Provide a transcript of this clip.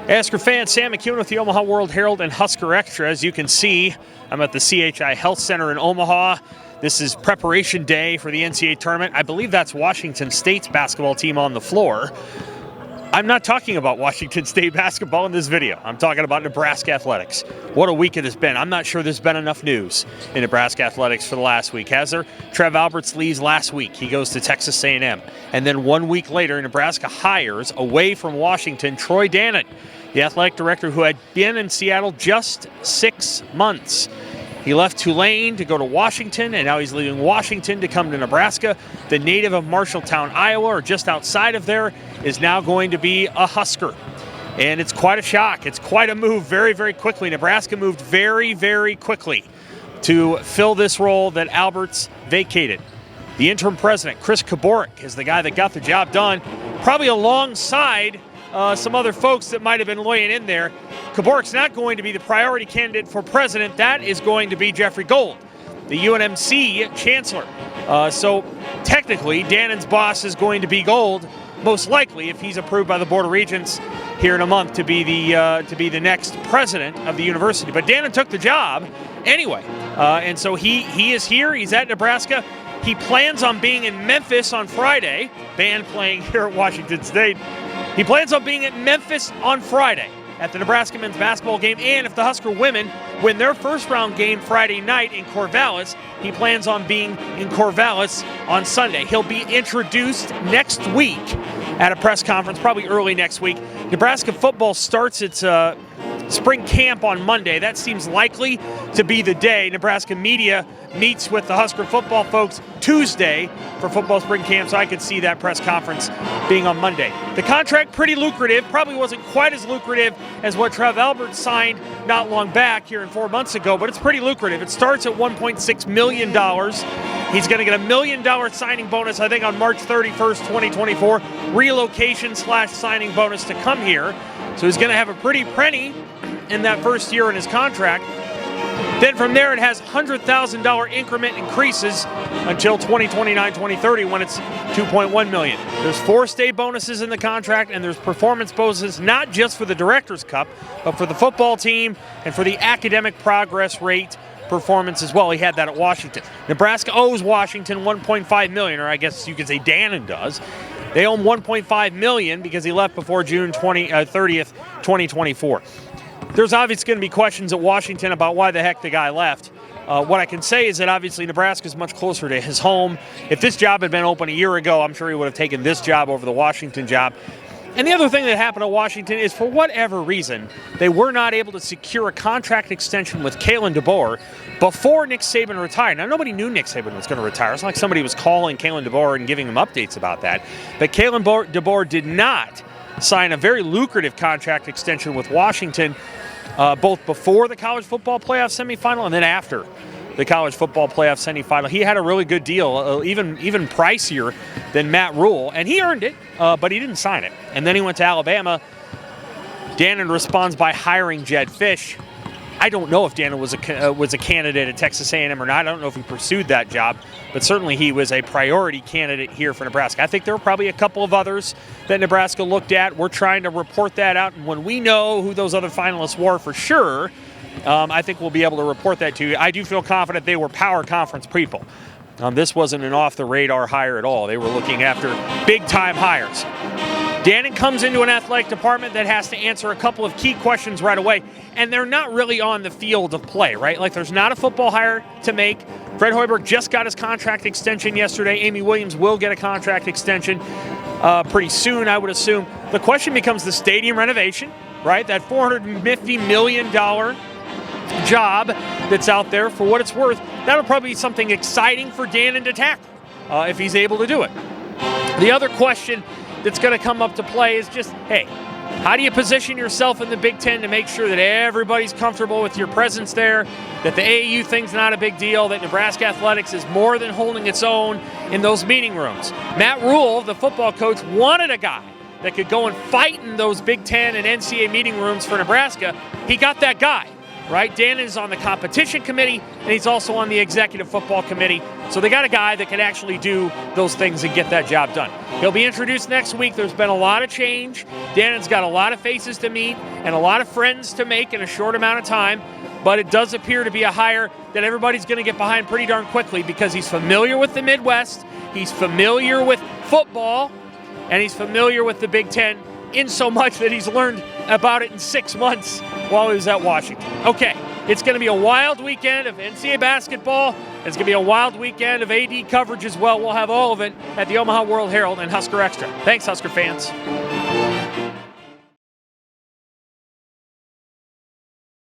Husker fans, Sam McKewon with the Omaha World-Herald and Husker Extra. As you can see, I'm at the CHI Health Center in Omaha. This is preparation day for the NCAA tournament. I believe that's Washington State's basketball team on the floor. I'm not talking about Washington State basketball in this video. I'm talking about Nebraska athletics. What a week it has been. I'm not sure there's been enough news in Nebraska athletics for the last week, has there? Trev Alberts leaves last week. He goes to Texas A&M. And then 1 week later, Nebraska hires, away from Washington, Troy Dannen, the athletic director who had been in Seattle just 6 months. He left Tulane to go to Washington, and now he's leaving Washington to come to Nebraska. The native of Marshalltown, Iowa, or just outside of there, is now going to be a Husker. And it's quite a shock. It's quite a move very, very quickly. Nebraska moved very, very quickly to fill this role that Alberts vacated. The interim president, Chris Kaborik, is the guy that got the job done, probably alongside some other folks that might have been weighing in there. Kaborik's not going to be the priority candidate for president. That is going to be Jeffrey Gold, the UNMC chancellor. So technically, Dannen's boss is going to be Gold, most likely, if he's approved by the Board of Regents here in a month to be the next president of the university. But Dannen took the job anyway, and so he is here. He's at Nebraska. He plans on being in Memphis on Friday. Band playing here at Washington State. He plans on being at Memphis on Friday at the Nebraska men's basketball game, and if the Husker women win their first-round game Friday night in Corvallis, he plans on being in Corvallis on Sunday. He'll be introduced next week at a press conference, probably early next week. Nebraska football starts its spring camp on Monday. That seems likely to be the day. Nebraska media meets with the Husker football folks Tuesday for football spring camp, so I could see that press conference being on Monday. The contract, pretty lucrative, probably wasn't quite as lucrative as what Trev Alberts signed not long back here 4 months ago, but it's pretty lucrative. It starts at $1.6 million. He's going to get $1 million signing bonus, I think, on March 31st, 2024. Relocation/signing bonus to come here. So he's going to have a pretty penny in that first year in his contract. Then from there, it has $100,000 increment increases until 2029-2030 when it's $2.1 million. There's 4 state bonuses in the contract, and there's performance bonuses not just for the Directors' Cup, but for the football team and for the academic progress rate performance as well. He had that at Washington. Nebraska owes Washington $1.5 million, or I guess you could say Dannen does. They owe him $1.5 million because he left before June 30th, 2024. There's obviously going to be questions at Washington about why the heck the guy left. What I can say is that obviously Nebraska is much closer to his home. If this job had been open a year ago, I'm sure he would have taken this job over the Washington job. And the other thing that happened at Washington is, for whatever reason, they were not able to secure a contract extension with Kalen DeBoer before Nick Saban retired. Now, nobody knew Nick Saban was going to retire. It's not like somebody was calling Kalen DeBoer and giving him updates about that. But Kalen DeBoer did not sign a very lucrative contract extension with Washington, both before the college football playoff semifinal and then after the college football playoff semifinal. He had a really good deal, even pricier than Matt Rule, and he earned it, but he didn't sign it. And then he went to Alabama. Dannen responds by hiring Jedd Fisch. I don't know if Dannen was a candidate at Texas A&M or not. I don't know if he pursued that job, but certainly he was a priority candidate here for Nebraska. I think there were probably a couple of others that Nebraska looked at. We're trying to report that out, and when we know who those other finalists were for sure, I think we'll be able to report that to you. I do feel confident they were power conference people. This wasn't an off-the-radar hire at all. They were looking after big-time hires. Dannen comes into an athletic department that has to answer a couple of key questions right away, and they're not really on the field of play, right? Like, there's not a football hire to make. Fred Hoiberg just got his contract extension yesterday. Amy Williams will get a contract extension pretty soon, I would assume. The question becomes the stadium renovation, right? That $450 million job that's out there. For what it's worth, that'll probably be something exciting for Dannen to tackle if he's able to do it. The other question that's going to come up to play is just, hey, how do you position yourself in the Big Ten to make sure that everybody's comfortable with your presence there, that the AAU thing's not a big deal, that Nebraska athletics is more than holding its own in those meeting rooms? Matt Rule, the football coach, wanted a guy that could go and fight in those Big Ten and NCAA meeting rooms for Nebraska. He got that guy. right? Dannen is on the competition committee, and he's also on the executive football committee. So they got a guy that can actually do those things and get that job done. He'll be introduced next week. There's been a lot of change. Dannen's got a lot of faces to meet and a lot of friends to make in a short amount of time. But it does appear to be a hire that everybody's going to get behind pretty darn quickly because he's familiar with the Midwest, he's familiar with football, and he's familiar with the Big Ten in so much that he's learned about it in 6 months while he was at Washington. Okay, it's going to be a wild weekend of NCAA basketball. It's going to be a wild weekend of AD coverage as well. We'll have all of it at the Omaha World-Herald and Husker Extra. Thanks, Husker fans.